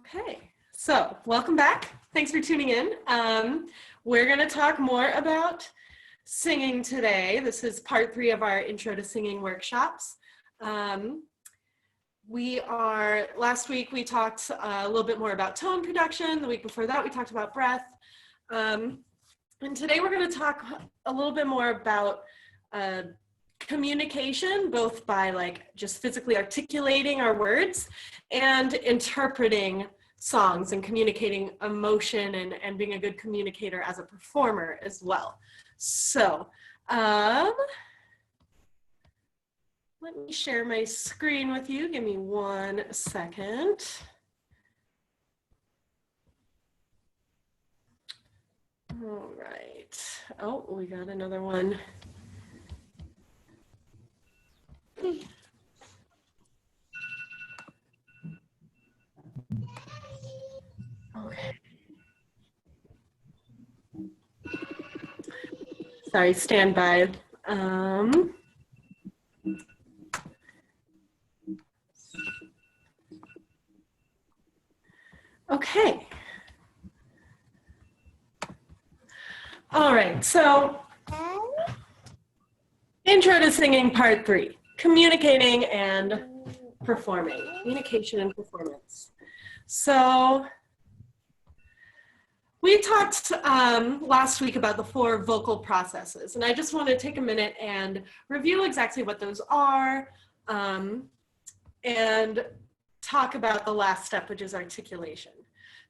Okay, so welcome back. Thanks for tuning in. We're going to talk more about singing today. This is part 3 of our Intro to Singing workshops. Last week we talked a little bit more about tone production. The week before that we talked about breath. And today we're going to talk a little bit more about communication, both by just physically articulating our words and interpreting songs and communicating emotion and being a good communicator as a performer as well. So let me share my screen with you. Give me 1 second. All right. Oh, we got another one. Okay. Sorry, stand by. Okay. All right, so Intro to Singing Part 3, communicating and performing, communication and performance. So we talked last week about the 4 vocal processes, and I just want to take a minute and review exactly what those are and talk about the last step, which is articulation.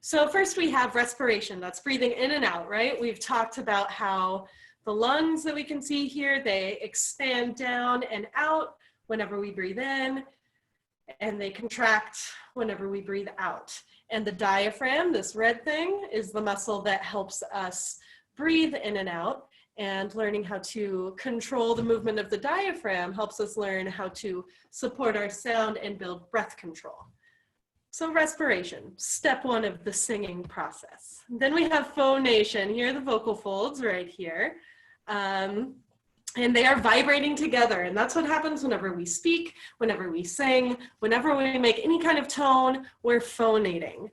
So first we have respiration, that's breathing in and out, right? We've talked about how the lungs that we can see here, they expand down and out whenever we breathe in, and they contract whenever we breathe out. And the diaphragm, this red thing, is the muscle that helps us breathe in and out. And learning how to control the movement of the diaphragm helps us learn how to support our sound and build breath control. So respiration, step 1 of the singing process. Then we have phonation. Here are the vocal folds right here. And they are vibrating together, and that's what happens whenever we speak, whenever we sing, whenever we make any kind of tone, we're phonating.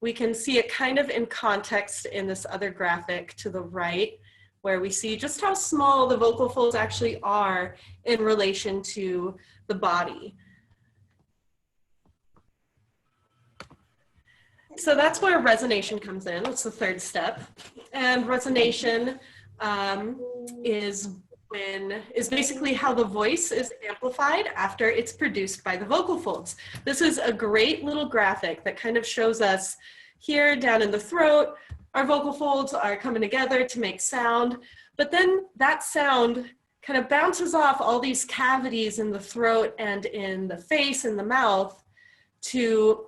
We can see it kind of in context in this other graphic to the right, where we see just how small the vocal folds actually are in relation to the body. So that's where resonation comes in. That's the 3rd step. And resonation is basically how the voice is amplified after it's produced by the vocal folds. This is a great little graphic that kind of shows us here down in the throat, our vocal folds are coming together to make sound, but then that sound kind of bounces off all these cavities in the throat and in the face and the mouth to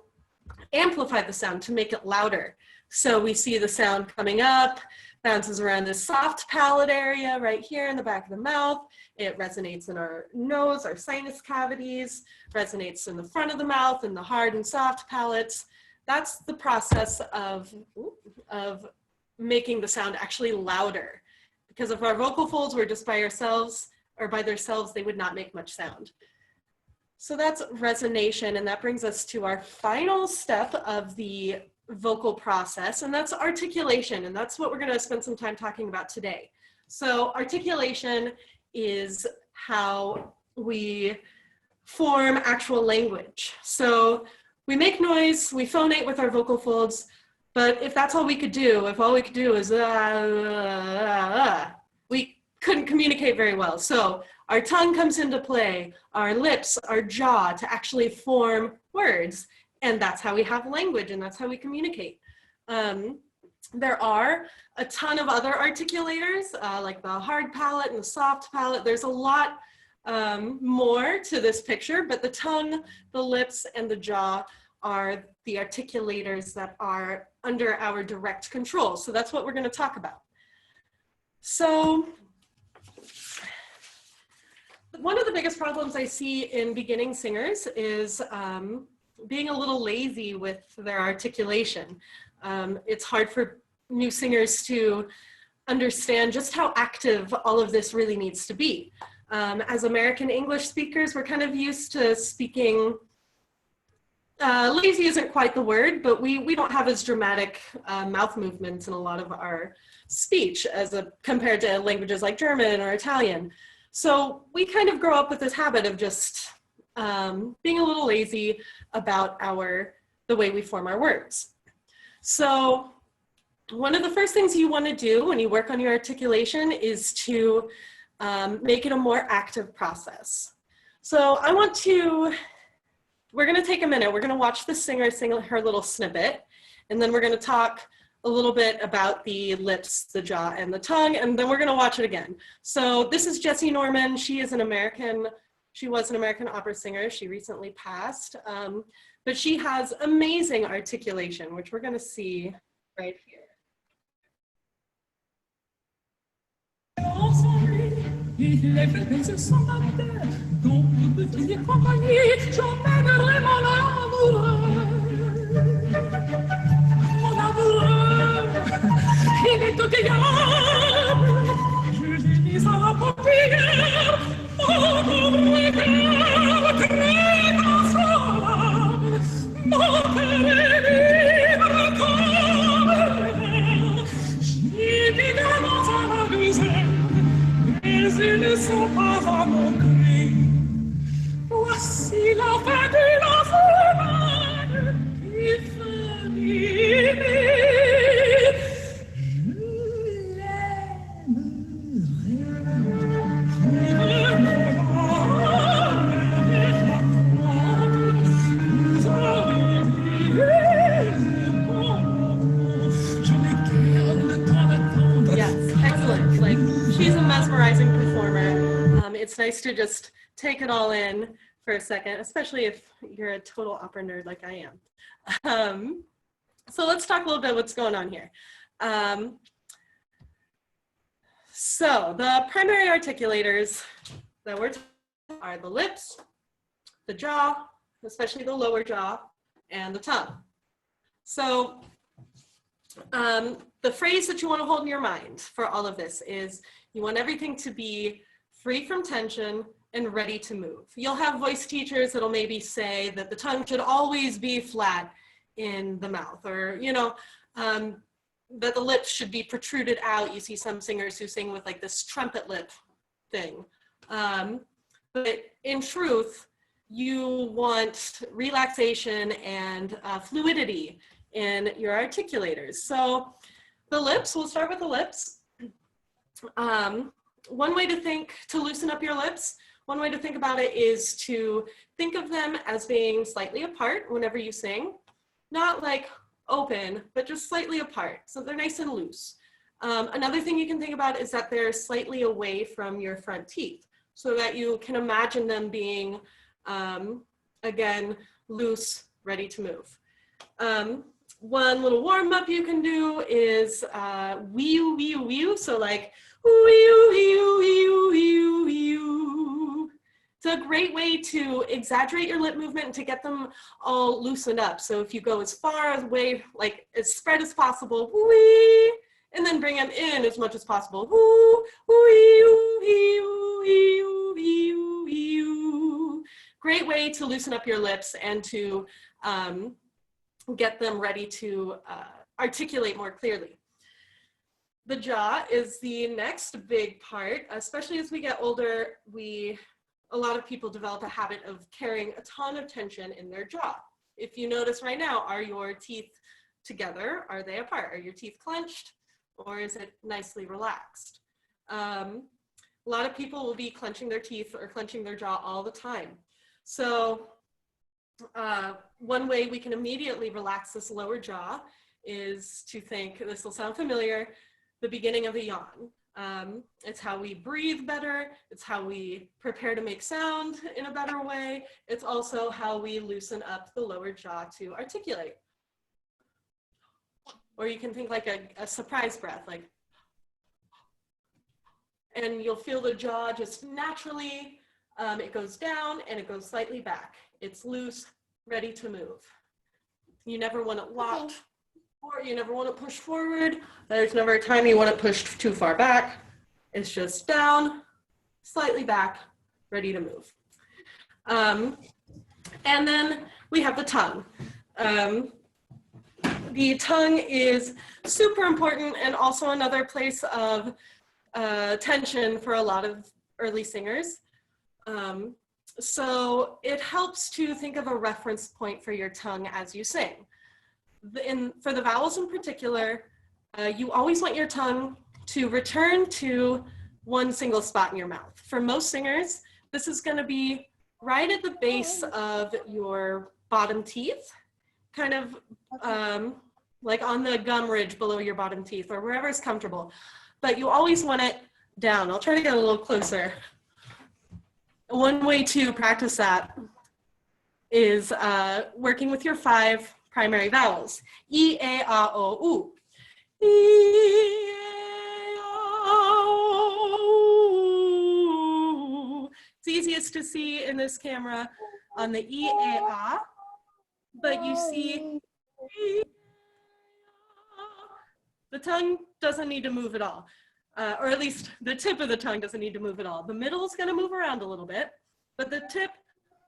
amplify the sound, to make it louder. So we see the sound coming up, bounces around this soft palate area right here in the back of the mouth. It resonates in our nose, our sinus cavities, resonates in the front of the mouth, and the hard and soft palates. That's the process of making the sound actually louder. Because if our vocal folds were just by ourselves or by themselves, they would not make much sound. So that's resonation, and that brings us to our final step of the vocal process, and that's articulation, and that's what we're going to spend some time talking about today. So articulation is how we form actual language. So we make noise, we phonate with our vocal folds, but if that's all we could do, if all we could do is we couldn't communicate very well. So our tongue comes into play, our lips, our jaw, to actually form words. And that's how we have language, and that's how we communicate. There are a ton of other articulators, like the hard palate and the soft palate. There's a lot more to this picture, but the tongue, the lips, and the jaw are the articulators that are under our direct control. So that's what we're going to talk about. So one of the biggest problems I see in beginning singers is being a little lazy with their articulation. It's hard for new singers to understand just how active all of this really needs to be. As American English speakers, we're kind of used to speaking lazy isn't quite the word, but we don't have as dramatic mouth movements in a lot of our speech compared to languages like German or Italian. So we kind of grow up with this habit of just being a little lazy about the way we form our words. So one of the first things you want to do when you work on your articulation is to make it a more active process. So we're going to take a minute. We're going to watch the singer sing her little snippet, and then we're going to talk a little bit about the lips, the jaw, and the tongue, and then we're going to watch it again. So this is Jessye Norman. She was an American opera singer. She recently passed, but she has amazing articulation, which we're going to see right here. Les fraises sont ma terre, donc le petit est compagnie, j'emmènerai mon amoureux. Mon amoureux, il est agréable, je l'ai mis à la paupière, mon regard très consolable, mon cœur est libre comme l'air, j'y vis dans un musée. Mais ils ne sont pas à mon cri. Voici la fin de la semaine qui finit. She's a mesmerizing performer. It's nice to just take it all in for a second, especially if you're a total opera nerd like I am. So let's talk a little bit what's going on here. So the primary articulators that we're talking about are the lips, the jaw, especially the lower jaw, and the tongue. So the phrase that you want to hold in your mind for all of this is you want everything to be free from tension and ready to move. You'll have voice teachers that'll maybe say that the tongue should always be flat in the mouth, or, you know, that the lips should be protruded out. You see some singers who sing with like this trumpet lip thing. But in truth, you want relaxation and fluidity in your articulators. So the lips, we'll start with the lips. One way to loosen up your lips, one way to think about it is to think of them as being slightly apart whenever you sing, not like open, but just slightly apart. So they're nice and loose. Another thing you can think about is that they're slightly away from your front teeth so that you can imagine them being, again, loose, ready to move. One little warm up you can do is wee wee wee. So like wee wee wee wee wee. It's a great way to exaggerate your lip movement and to get them all loosened up. So if you go as far away, like as spread as possible, wee, and then bring them in as much as possible. Woo, wee wee wee wee wee. Great way to loosen up your lips and to get them ready to articulate more clearly. The jaw is the next big part, especially as we get older. A lot of people develop a habit of carrying a ton of tension in their jaw. If you notice right now, are your teeth together? Are they apart? Are your teeth clenched? Or is it nicely relaxed? A lot of people will be clenching their teeth or clenching their jaw all the time. So one way we can immediately relax this lower jaw is to think, this will sound familiar, the beginning of a yawn. It's how we breathe better. It's how we prepare to make sound in a better way. It's also how we loosen up the lower jaw to articulate. Or you can think like a surprise breath, like, and you'll feel the jaw just naturally, it goes down and it goes slightly back. It's loose, ready to move. You never want it locked, or you never want to push forward. There's never a time you want it pushed too far back. It's just down, slightly back, ready to move. And then we have the tongue. The tongue is super important and also another place of tension for a lot of early singers. So it helps to think of a reference point for your tongue as you sing. For the vowels in particular, you always want your tongue to return to one single spot in your mouth. For most singers, this is going to be right at the base of your bottom teeth, kind of like on the gum ridge below your bottom teeth or wherever is comfortable. But you always want it down. I'll try to get a little closer. One way to practice that is working with your 5 primary vowels. E, A, A, O, U. E, A, O, U. It's easiest to see in this camera on the E, A, A, but you see the tongue doesn't need to move at all. Or at least the tip of the tongue doesn't need to move at all. The middle is going to move around a little bit, but the tip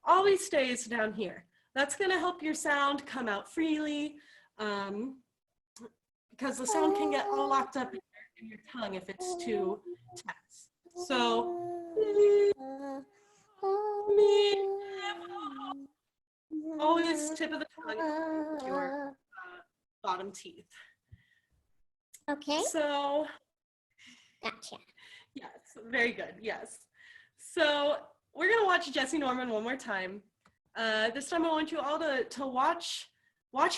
always stays down here. That's going to help your sound come out freely because the sound can get all locked up in your tongue if it's too tense. So, always tip of the tongue, your bottom teeth. Okay. So, Gotcha. yes, very good, yes. So we're gonna watch Jessye Norman one more time. This time I want you all to watch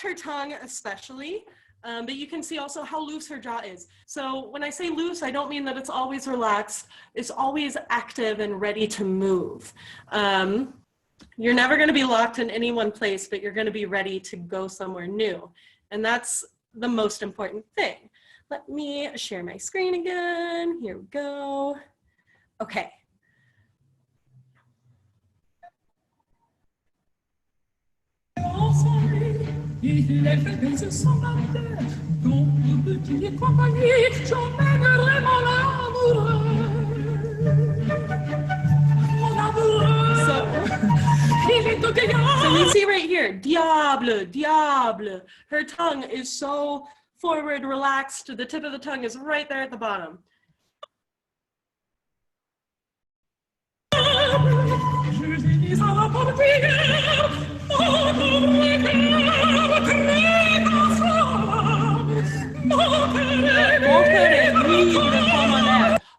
her tongue especially, but you can see also how loose her jaw is. So when I say loose, I don't mean that it's always relaxed. It's always active and ready to move. You're never gonna be locked in any one place, but you're gonna be ready to go somewhere new. And that's the most important thing. Let me share my screen again. Here we go. Okay. Il est fait baisser son terre, donc le petit compagnie, j'emmènerai mon amoureux. Mon amoureux. So you see right here, diable, diable. Her tongue is so forward, relaxed. The tip of the tongue is right there at the bottom.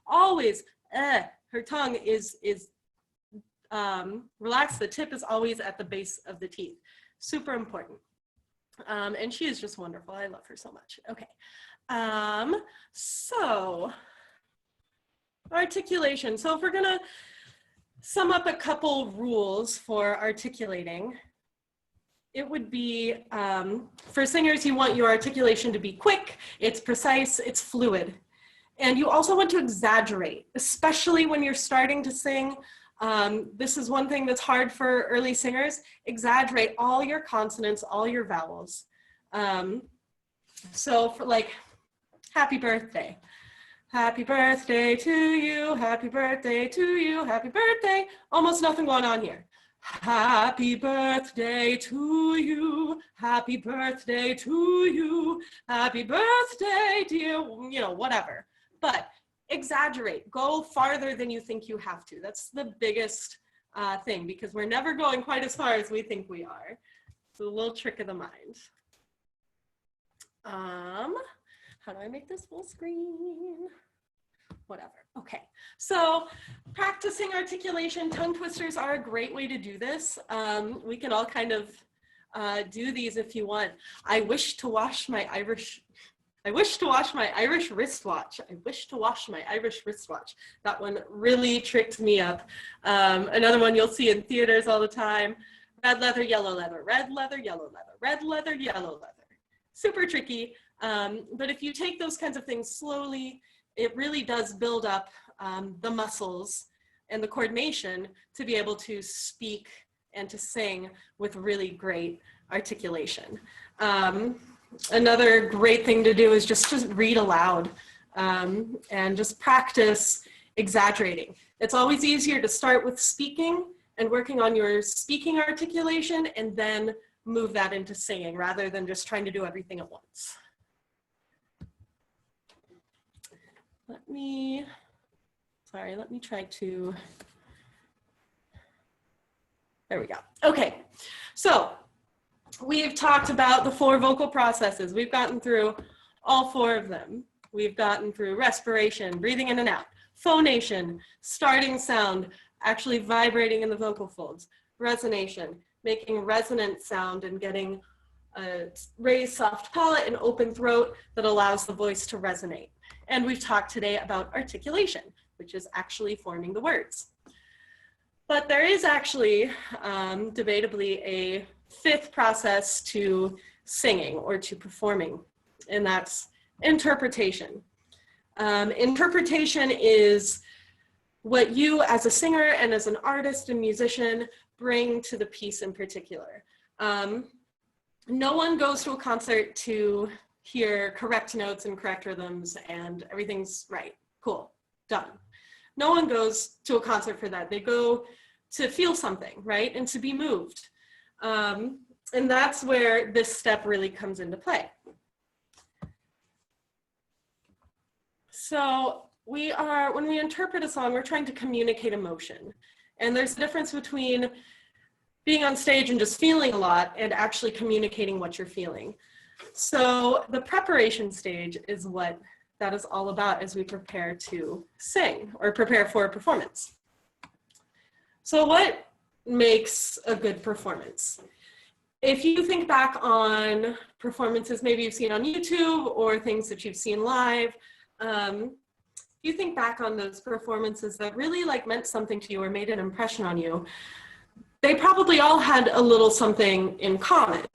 Always, her tongue is relaxed. The tip is always at the base of the teeth. Super important. And she is just wonderful. I love her so much. Okay. So articulation. So if we're gonna sum up a couple rules for articulating, it would be, for singers, you want your articulation to be quick, it's precise, it's fluid. And you also want to exaggerate, especially when you're starting to sing. This is one thing that's hard for early singers. Exaggerate all your consonants, all your vowels. So for like, happy birthday. Happy birthday to you, happy birthday to you, happy birthday. Almost nothing going on here. Happy birthday to you, happy birthday to you, happy birthday dear, you know, whatever. But exaggerate, go farther than you think you have to. That's the biggest thing, because we're never going quite as far as we think we are. It's a little trick of the mind. How do I make this full screen? Whatever. Okay, so practicing articulation, tongue twisters are a great way to do this. We can all kind of do these if you want. I wish to wash my Irish wristwatch. I wish to wash my Irish wristwatch. That one really tricked me up. Another one you'll see in theaters all the time. Red leather, yellow leather, red leather, yellow leather, red leather, yellow leather. Super tricky. But if you take those kinds of things slowly, it really does build up the muscles and the coordination to be able to speak and to sing with really great articulation. Another great thing to do is just read aloud and just practice exaggerating. It's always easier to start with speaking and working on your speaking articulation, and then move that into singing rather than just trying to do everything at once. Let me try to, there we go. Okay, so we've talked about the 4 vocal processes. We've gotten through all 4 of them. We've gotten through respiration, breathing in and out, phonation, starting sound, actually vibrating in the vocal folds, resonation, making resonant sound and getting a raised soft palate and open throat that allows the voice to resonate. And we've talked today about articulation, which is actually forming the words. But there is actually debatably a 5th process to singing or to performing, and that's interpretation. Interpretation is what you as a singer and as an artist and musician bring to the piece in particular. No one goes to a concert to hear correct notes and correct rhythms and everything's right, cool, done. No one goes to a concert for that. They go to feel something, right? And to be moved. And that's where this step really comes into play. So when we interpret a song, we're trying to communicate emotion. And there's a difference between being on stage and just feeling a lot and actually communicating what you're feeling. So the preparation stage is what that is all about as we prepare to sing or prepare for a performance. So what makes a good performance? If you think back on performances maybe you've seen on YouTube or things that you've seen live, you think back on those performances that really meant something to you or made an impression on you, they probably all had a little something in common.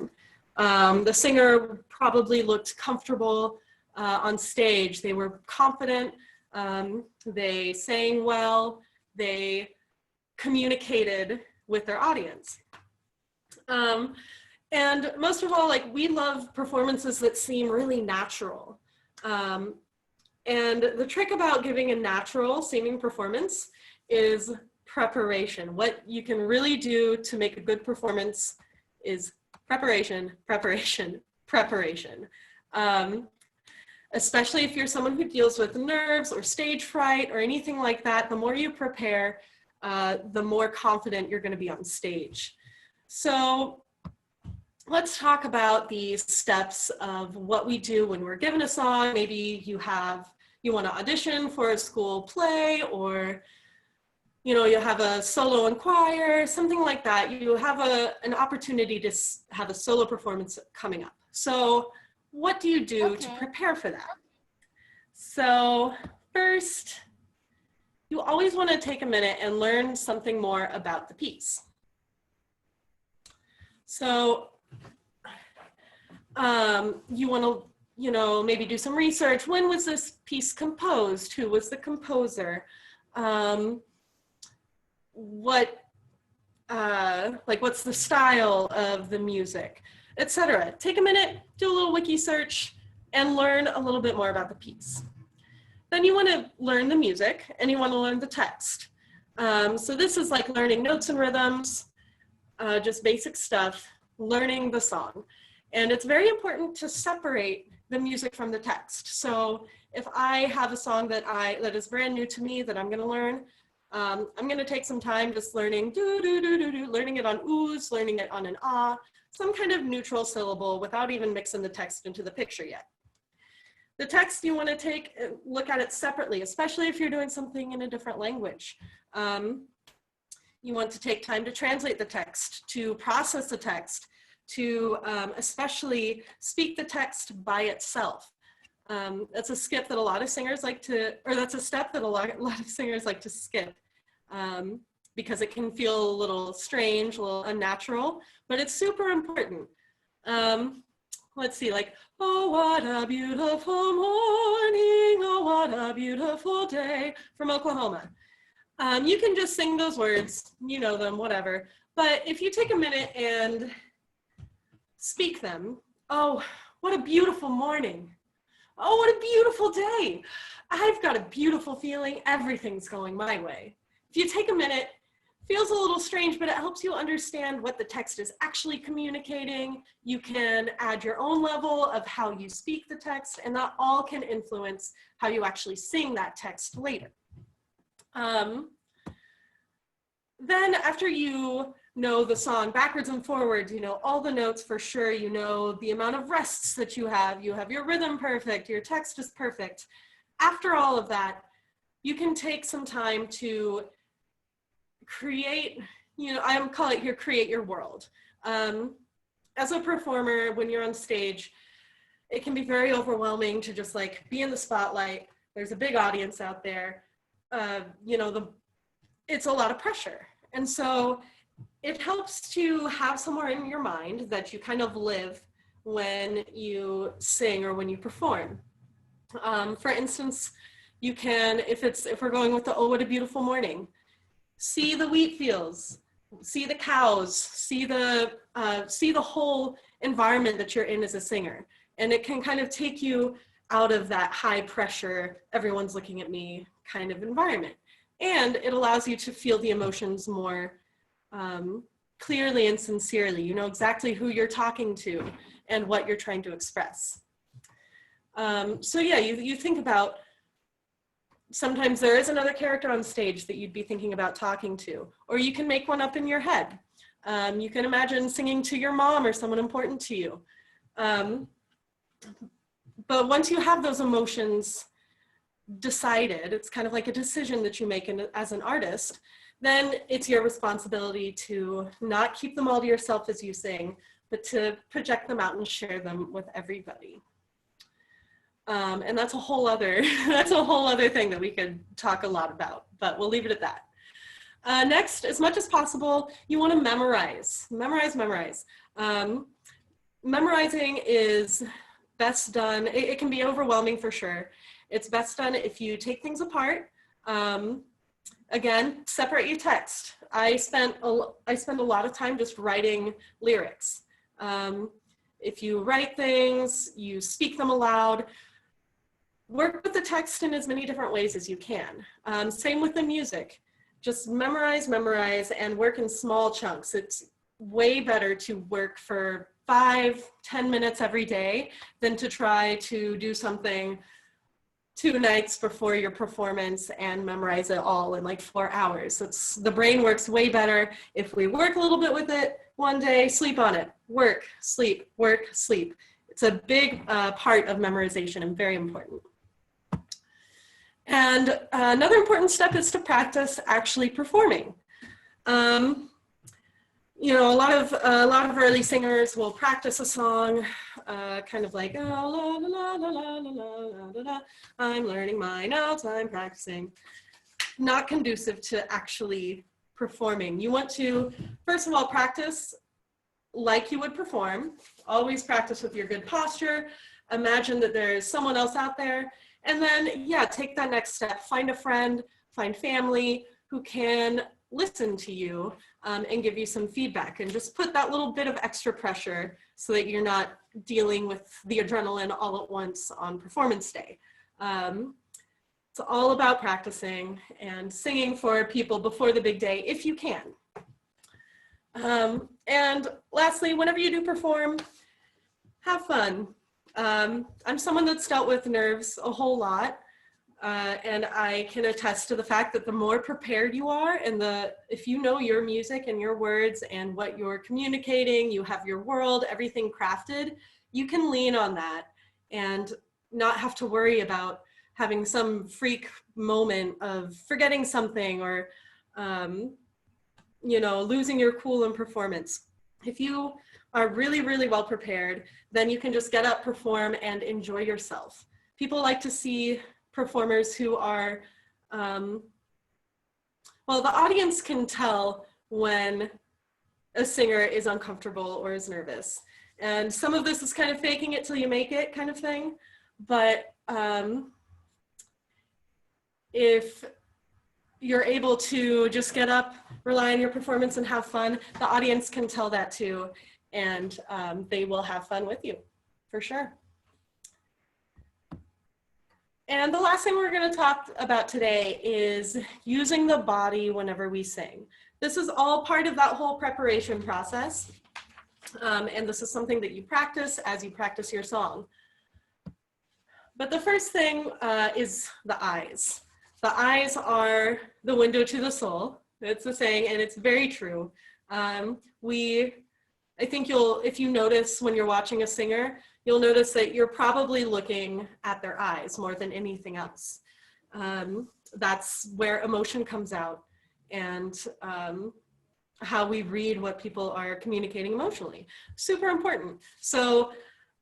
The singer probably looked comfortable on stage. They were confident, they sang well, they communicated with their audience. And most of all, we love performances that seem really natural. And the trick about giving a natural seeming performance is preparation. What you can really do to make a good performance is preparation, preparation, preparation. Especially if you're someone who deals with nerves or stage fright or anything like that, the more you prepare, the more confident you're going to be on stage. So let's talk about these steps of what we do when we're given a song. Maybe you want to audition for a school play, or you have a solo in choir, something like that. You have an opportunity to have a solo performance coming up. So what do you do to prepare for that? So first, you always want to take a minute and learn something more about the piece. So you want to, maybe do some research. When was this piece composed? Who was the composer? What's the style of the music, etc. Take a minute, do a little wiki search, and learn a little bit more about the piece. Then you want to learn the music, and you want to learn the text. So this is like learning notes and rhythms, just basic stuff, learning the song. And it's very important to separate the music from the text. So if I have a song that is brand new to me that I'm going to learn, I'm going to take some time just learning learning it on oohs, learning it on an ah, some kind of neutral syllable without even mixing the text into the picture yet. The text, you want to look at it separately, especially if you're doing something in a different language. You want to take time to translate the text, to process the text, to especially speak the text by itself. That's a skip that a lot of singers that's a step that a lot of singers like to skip because it can feel a little strange, a little unnatural, but it's super important. Let's see, oh, what a beautiful morning, oh, what a beautiful day, from Oklahoma. You can just sing those words, you know them, whatever. But if you take a minute and speak them, oh, what a beautiful morning. Oh, what a beautiful day. I've got a beautiful feeling. Everything's going my way. If you take a minute, feels a little strange, but it helps you understand what the text is actually communicating. You can add your own level of how you speak the text, and that all can influence how you actually sing that text later. Then after you know the song backwards and forwards, you know all the notes for sure, you know the amount of rests that you have your rhythm perfect, your text is perfect. After all of that, you can take some time to create, I call it here, create your world. As a performer, when you're on stage, it can be very overwhelming to just like be in the spotlight. There's a big audience out there. It's a lot of pressure. And so it helps to have somewhere in your mind that you kind of live when you sing or when you perform. For instance, you can, if we're going with the "Oh, What a Beautiful Morning," see the wheat fields, see the cows, see the whole environment that you're in as a singer. And it can kind of take you out of that high pressure, everyone's looking at me kind of environment. And it allows you to feel the emotions more clearly and sincerely. You know exactly who you're talking to and what you're trying to express. So yeah, you think about, sometimes there is another character on stage that you'd be thinking about talking to, or you can make one up in your head. You can imagine singing to your mom or someone important to you. But once you have those emotions decided, it's kind of like a decision that you make as an artist, then it's your responsibility to not keep them all to yourself as you sing, but to project them out and share them with everybody. And that's a whole other thing that we could talk a lot about, but we'll leave it at that. Next, as much as possible, you want to memorize. Memorizing is best done, it can be overwhelming for sure. It's best done if you take things apart. Again, separate your text. I spend a lot of time just writing lyrics. If you write things, you speak them aloud. Work with the text in as many different ways as you can. Same with the music. Just memorize, and work in small chunks. It's way better to work for 5-10 minutes every day than to try to do something 2 nights before your performance and memorize it all in like 4 hours. The brain works way better if we work a little bit with it one day, sleep on it, work, sleep. It's a big part of memorization and very important. And another important step is to practice actually performing. A lot of early singers will practice a song, kind of like, oh, la, la, la, la, la, la, la, la, I'm learning my notes, I'm practicing. Not conducive to actually performing. You want to, first of all, practice like you would perform. Always practice with your good posture. Imagine that there's someone else out there. And then, yeah, take that next step. Find a friend, find family who can listen to you and give you some feedback, and just put that little bit of extra pressure so that you're not dealing with the adrenaline all at once on performance day. It's all about practicing and singing for people before the big day if you can. And lastly, whenever you do perform, have fun. I'm someone that's dealt with nerves a whole lot. And I can attest to the fact that the more prepared you are, and if you know your music and your words and what you're communicating, you have your world, everything crafted, you can lean on that and not have to worry about having some freak moment of forgetting something or, losing your cool in performance. If you are really, really well prepared, then you can just get up, perform, and enjoy yourself. People like to see performers who are, the audience can tell when a singer is uncomfortable or is nervous. And some of this is kind of faking it till you make it kind of thing. But if you're able to just get up, rely on your performance and have fun, the audience can tell that too. And they will have fun with you, for sure. And the last thing we're going to talk about today is using the body whenever we sing. This is all part of that whole preparation process. And this is something that you practice as you practice your song. But the first thing is the eyes. The eyes are the window to the soul. It's the saying, and it's very true. I think if you notice when you're watching a singer, you'll notice that you're probably looking at their eyes more than anything else. That's where emotion comes out, and how we read what people are communicating emotionally. Super important. So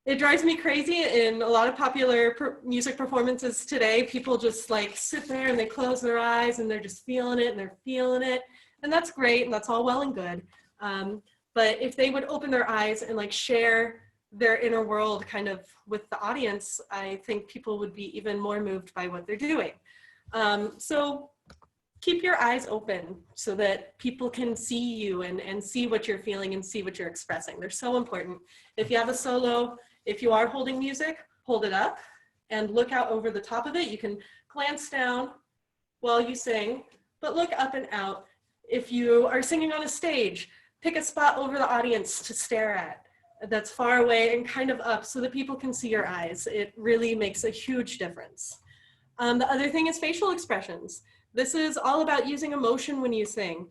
it drives me crazy in a lot of popular music performances today. People just like sit there and they close their eyes and they're just feeling it and they're feeling it. And that's great, and that's all well and good. But if they would open their eyes and like share their inner world kind of with the audience, I think people would be even more moved by what they're doing. So keep your eyes open so that people can see you and see what you're feeling and see what you're expressing. They're so important. If you have a solo, if you are holding music, hold it up and look out over the top of it. You can glance down while you sing, but look up and out. If you are singing on a stage, pick a spot over the audience to stare at that's far away and kind of up so that people can see your eyes. It really makes a huge difference. The other thing is facial expressions. This is all about using emotion when you sing.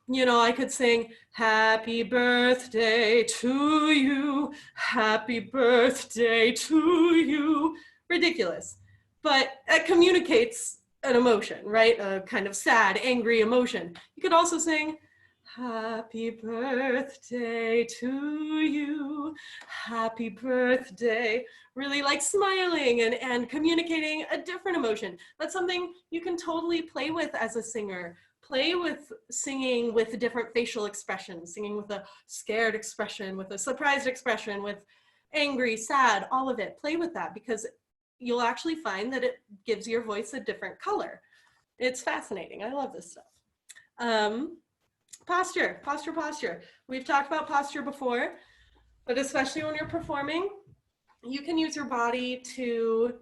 You know, I could sing, happy birthday to you, happy birthday to you. Ridiculous, but it communicates an emotion, right? A kind of sad, angry emotion. You could also sing, happy birthday to you, happy birthday, really like smiling and communicating a different emotion. That's something you can totally play with as a singer. Play with singing with different facial expressions, singing with a scared expression, with a surprised expression, with angry, sad, all of it. Play with that because you'll actually find that it gives your voice a different color. It's fascinating. I love this stuff. Posture. We've talked about posture before, but especially when you're performing, you can use your body to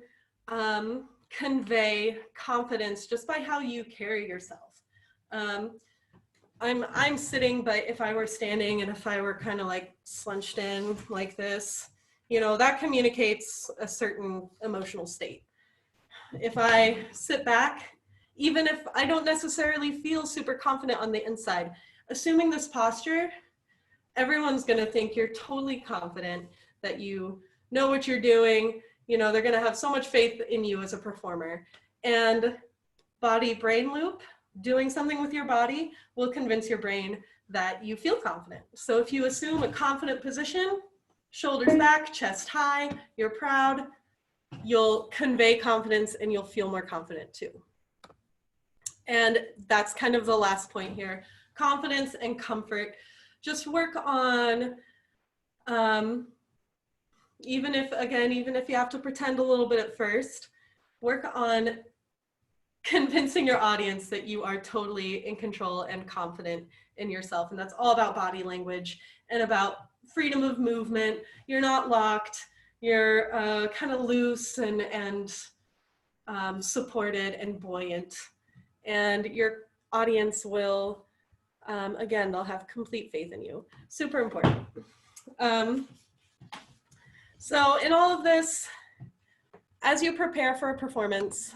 convey confidence just by how you carry yourself. I'm sitting, but if I were standing and if I were kind of like slunched in like this, you know, that communicates a certain emotional state. If I sit back, even if I don't necessarily feel super confident on the inside, assuming this posture, everyone's gonna think you're totally confident, that you know what you're doing. You know, they're gonna have so much faith in you as a performer. And body-brain loop, doing something with your body will convince your brain that you feel confident. So if you assume a confident position, shoulders back, chest high, you're proud, you'll convey confidence and you'll feel more confident too. And that's kind of the last point here. Confidence and comfort. Just work on, even if you have to pretend a little bit at first, work on convincing your audience that you are totally in control and confident in yourself. And that's all about body language and about freedom of movement. You're not locked, you're kind of loose and supported and buoyant. And your audience will, again, they'll have complete faith in you. Super important. So in all of this, as you prepare for a performance,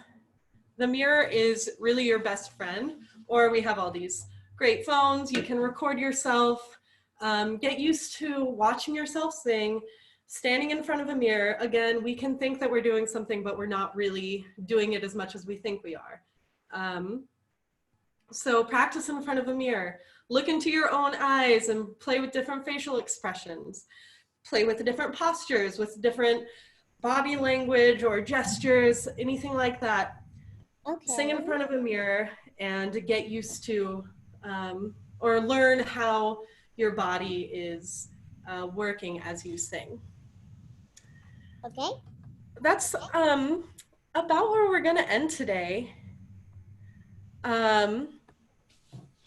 the mirror is really your best friend, or we have all these great phones. You can record yourself, get used to watching yourself sing, standing in front of a mirror. Again, we can think that we're doing something, but we're not really doing it as much as we think we are. So practice in front of a mirror. Look into your own eyes and play with different facial expressions. Play with different postures, with different body language or gestures, anything like that. Okay. Sing in front of a mirror and get used to, or learn how your body is working as you sing. Okay. That's about where we're gonna end today.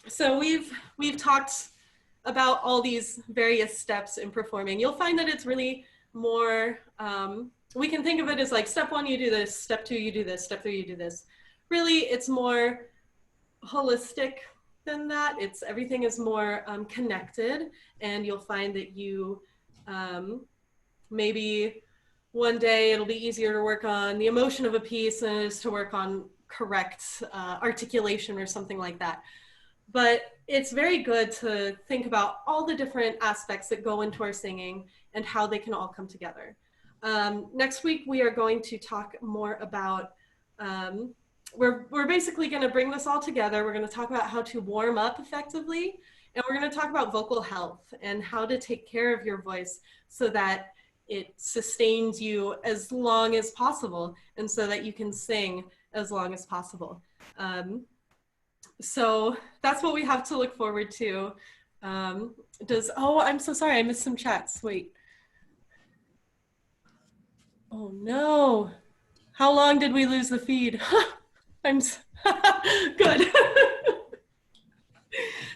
So we've talked about all these various steps in performing. You'll find that it's really more, we can think of it as like step one, you do this, step two, you do this, step three, you do this. Really, it's more holistic than that. It's everything is more connected, and you'll find that you maybe one day it'll be easier to work on the emotion of a piece than it is to work on correct articulation or something like that. But it's very good to think about all the different aspects that go into our singing and how they can all come together. Next week, we are going to talk more about, we're basically going to bring this all together. We're going to talk about how to warm up effectively, and we're going to talk about vocal health and how to take care of your voice so that it sustains you as long as possible and so that you can sing as long as possible. So that's what we have to look forward to. Oh, I'm so sorry, I missed some chats, wait. Oh no, how long did we lose the feed? Good.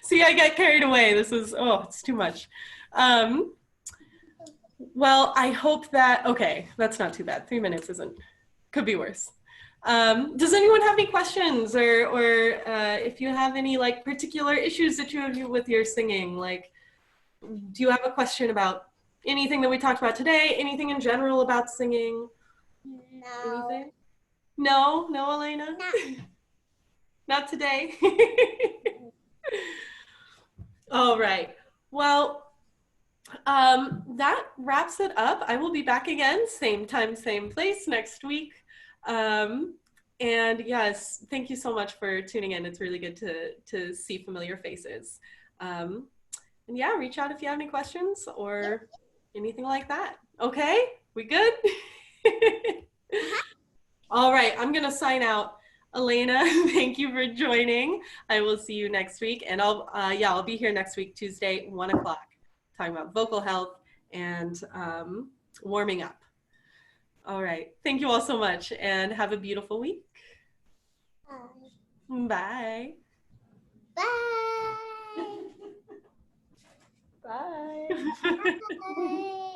See, I get carried away. This is, oh, it's too much. Well, I hope that, okay, that's not too bad. 3 minutes could be worse. Does anyone have any questions or if you have any like particular issues that you have with your singing, like, do you have a question about anything that we talked about today? Anything in general about singing? No. Anything? No, Elena? No. Not today. All right. Well, that wraps it up. I will be back again, same time, same place next week. And yes, thank you so much for tuning in. It's really good to see familiar faces. And yeah, reach out if you have any questions or anything like that. Okay, we good? All right, I'm gonna sign out. Elena, thank you for joining. I will see you next week, and I'll be here next week, Tuesday, 1 o'clock, talking about vocal health and warming up. All right, thank you all so much, and have a beautiful week. Bye. Bye. Bye. Bye. Bye.